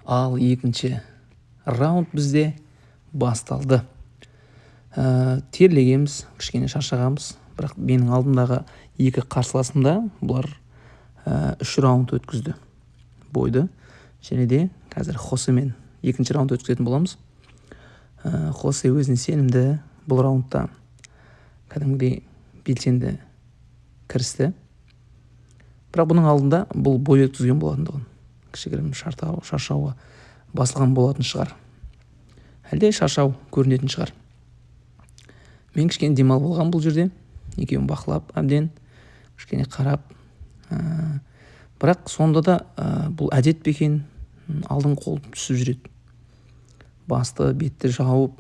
Ал екінші раунд бізде басталды. Терлегенбіз, кішкене шаршағанбыз, бірақ менің алдымдағы екі қарсыласымда бұлар 3 раунд өткізді бойды. Және де қазір Хосемен екінші раунд өткізетін боламыз. Хосе өзіне сенімді, бұл раундта кәдімгідей белсенді кірісті. Бірақ бұның алдында бұл бой өткізген болатындығын, кішігірім шаршауға басылған болатын шығар. Әлде шаршау көрінетін шығар. Мен кішкене демал болған бұл жерде. Екеуін бақылап, әбден кішкене қарап. Бірақ сонда да бұл әдет пе екен, алдың қол түсіп жүреді. Басты, бетті жауып,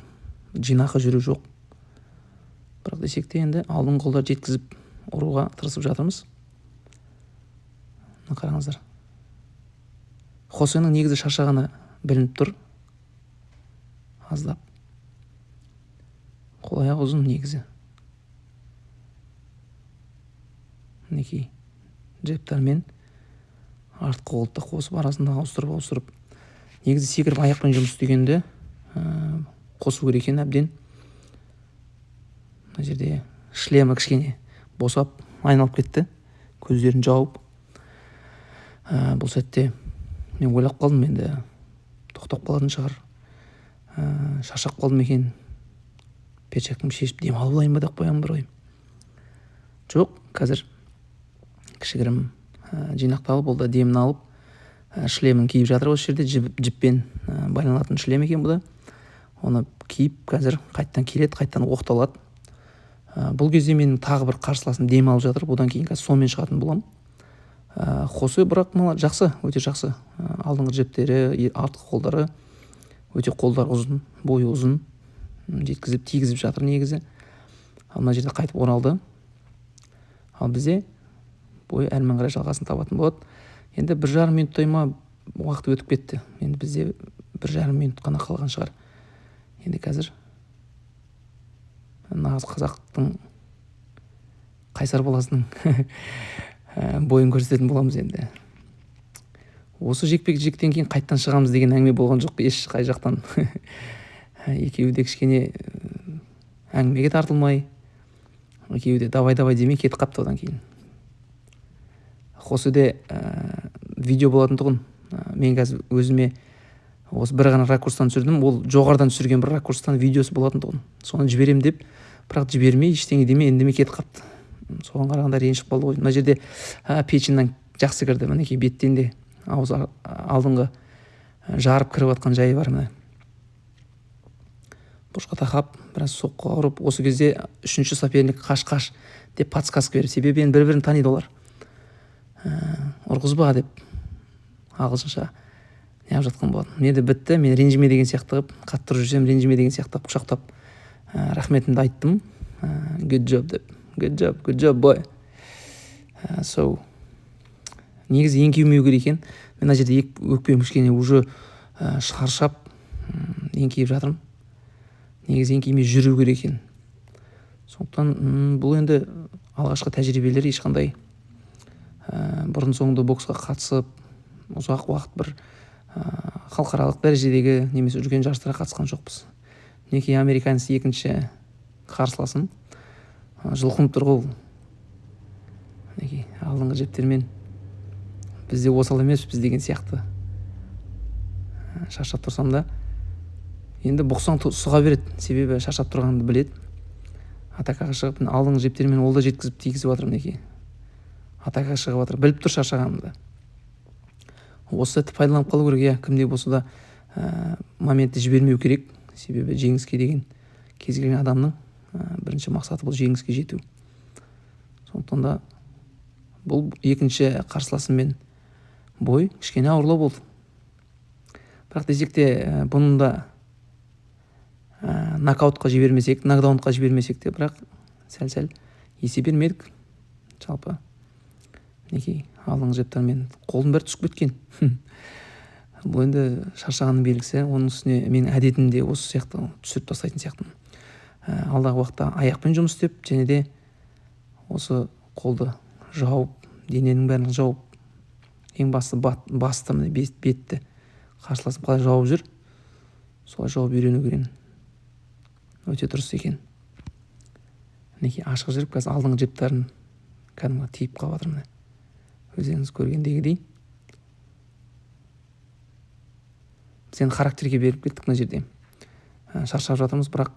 жинақы жүру жоқ. Бірақ десек те енді алдың қолдар жеткізіп ұруға тырысып жатырмыз. Қараңыздар. Хосенің негізі шаршағаны білініп тұр. Аздап. Қол аяғы ұзын негізі. Мінекей джебтармен артқы қолды қосып, арасында ауыстырып. Негізі секіріп аяқпен жұмыс істегенде қосу керек екен әбден. Мына жерде шлемі кішкене босап, айналып кетті. Көздерін жауып. Бұл сәтте мен ойлап қалдым, енді тоқтап қалатын шығар. Шаршап қалдым екен. Перчаткамды шешіп демалып алайын ба деп қоямын бір ой. Жоқ, қазір кішігірім жинақталып, ол да демін алып, шлемін киіп жатыр осы жерде. Жіппен байланатын шлем екен бұл да. Оны киіп қазір қайттан келеді, қайттан оқталады. Бұл кезде менің тағы бір қарсыласым дем алып жатыр. Бұдан кейін қазір сонымен шығатын боламын. Хосе бірақ жақсы, өте жақсы. Алдыңғы жептері, артқы қолдары өте, қолдар ұзын, бойы ұзын, жеткізіп, тигізіп жатыр негізі. Мына жерде қайтып оралды. Ал бізде бой әрмен қарай жалғасын табатын болады. Енді 1,5 минуттай ма уақыт өтіп кетті. Енді бізде 1,5 минут қана қалған шығар. Енді қазір нағыз қазақтың қайсар баласының бойын көрсететін боламыз енді. Осы жекпе-жектен кейін қайттан шығамыз деген әңгіме болған жоқ, ешқай жақтан. Екеуі де кішкене әңгімеге тартылмай, екеуі де давай демей кетіп қапты одан кейін. Хоседе видео болатын тұғын. Мен қазір өзіме осы бір ғана ракурстан түсірдім. Ол жоғардан түсірген бір ракурстан видеосы болатын тұғын. Соны жіберем деп, бірақ жібермей, ештеңе демей, ендеме кетіп қапты. Соған қарағанда ренжіп қалды ғой. Мына жерде печіннен жақсы кірді. Мінекей беттен де ауыз алдыңғы жарып кіріп жатқан жайы бар. Міне бұрышқа тақап, біраз соққыға ұрып, осы кезде үшінші соперник қаш деп подсказка беріп, себебі енді бір-бірін таниды олар. Ұрғызба деп ағылшынша неғып жатқан болатын. Мен де бітті, мен ренжіме деген сияқты қып, қатты жүрсем ренжіме деген сияқты құшақтап рахметімді айттым. Good job деп. Good job, boy. Негізі еңкеймеу керек екен. Мен мына жерде өкпем кішкене уже шаршап еңкейіп жатырмын. Негізі еңкеймей жүру керек екен. Сондықтан бұл енді алғашқы тәжірибелер, ешқандай бұрын соңды боксқа қатысып, ұзақ уақыт бір халықаралық дәрежедегі немесе үлкен жарыстарға қатысқан жоқпыз. Мінекей американец екінші қарсыласым. Жылқынып тұр ғой. Мінекей алдыңғы жептермен бізде осал емеспіз деген сияқты. Шаршап тұрсам да енді бұқсаң сұға береді, себебі шаршап тұрғанды біледі. Атакаға шығып, алдыңғы жептермен ол да жеткізіп тигізіп жатыр. Мінекей атакаға шығып жатыр, біліп тұр шаршағанымды. Осы сәтті пайдаланып қалу керек. Кімде болса да моментті жібермеу керек, себебі жеңіске деген кез келген адамның бірінші мақсаты бұл жеңіске жету. Сондықтан да бұл екінші қарсыласыммен бой кішкене ауырлау болды. Бірақ десек те бұның да нокаутқа жібермесек, нокдаунға жібермесек те, бірақ сәл есе бермедік. Жалпы мінекей алдыңғы жептармен қолым бәрі түсіп кеткен. Бұл енді шаршағанның белгісі. Оның үстіне менің әдетімде осы сияқты түсіріп тастайтын сияқтымын. Алдағы уақытта аяқпен жұмыс істеп, және де осы қолды жауып, дененің бәрін жауып, ең басты бетті қарсыласым қалай жауып жүр, солай жауып үйрену керек. Өте дұрыс екен. Мінекей ашық жүріп, қазір алдыңғы жептарын кәдімгі тиіп қалып жатыр. Міне өздеріңіз көргендегідей. Біз енді характерге беріп кеттік мына жерде. Шаршап жатырмыз, бірақ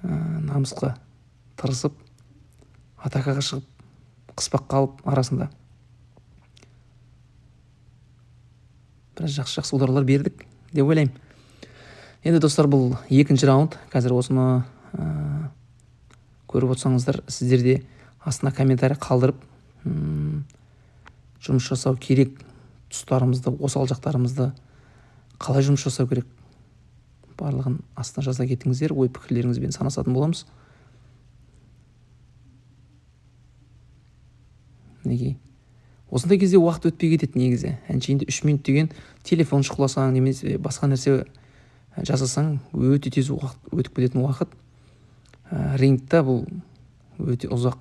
намысқа тырысып, атакаға шығып, қыспақ қалып арасында біраз жақсы ударлар бердік деп ойлаймын. Енді достар, бұл екінші раунд. Қазір осыны көріп отырсаңыздар, сіздер де астына комментарий қалдырып, жұмыс жасау керек тұстарымызды, осал жақтарымызды, қалай жұмыс жасау керек, барлығын астына жаза кетіңіздер. Ой пікірлеріңізбен санасатын боламыз. Неге? Осындай кезде уақыт өтпей кетеді негізі. Әншейінде 3 минут деген телефон шұқыласаң немесе басқа нәрсе жасасаң өте тез уақыт өтіп кететін уақыт. Рингта бұл өте ұзақ,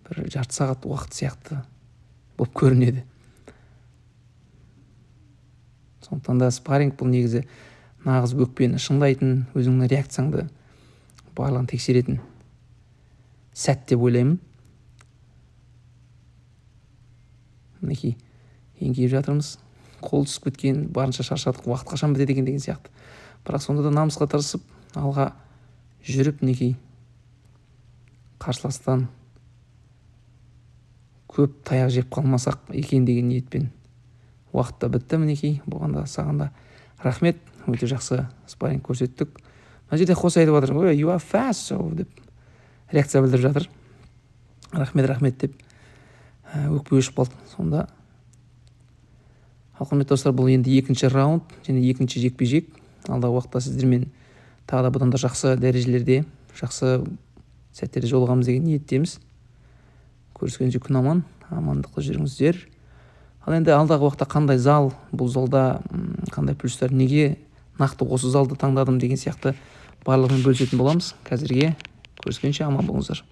бір жарты сағат уақыт сияқты болып көрінеді. Сондықтан да спарринг бұл негізі нағыз өкпені шыңдайтын, өзіңнің реакцияңды барлығын тексеретін сәт деп ойлаймын. Мінекей еңкейіп жатырмыз. Қол түсіп кеткен, барынша шаршадық, уақыт қашан бітеді екен деген сияқты. Бірақ сонда да намысқа тырысып, алға жүріп, мінекей қарсыластан көп таяқ жеп қалмасақ екен деген ниетпен уақытта бітті. Мінекей болғанда саған да рахмет, өте жақсы спарринг көрсеттік. Мына жерде қос айтып жатыр, ой, you are fast, so деп реакция білдіріп жатыр. Рахмет деп өкпе өшіп қалды. Сонда құрметті достар, бұл енді екінші раунд және екінші жекпе-жек. Алдағы уақытта сіздермен тағы да бұдан да жақсы дәрежелерде, жақсы сәттерде жолығамыз деген ниеттеміз. Көріскенше күн аман, амандықта жүріңіздер. Ал енді алдағы уақытта қандай зал, бұл залда қандай плюстар, неге нақты осы залды таңдадым деген сияқты барлығымен бөлісетін боламыз. Қазірге көріскенше аман болыңыздар.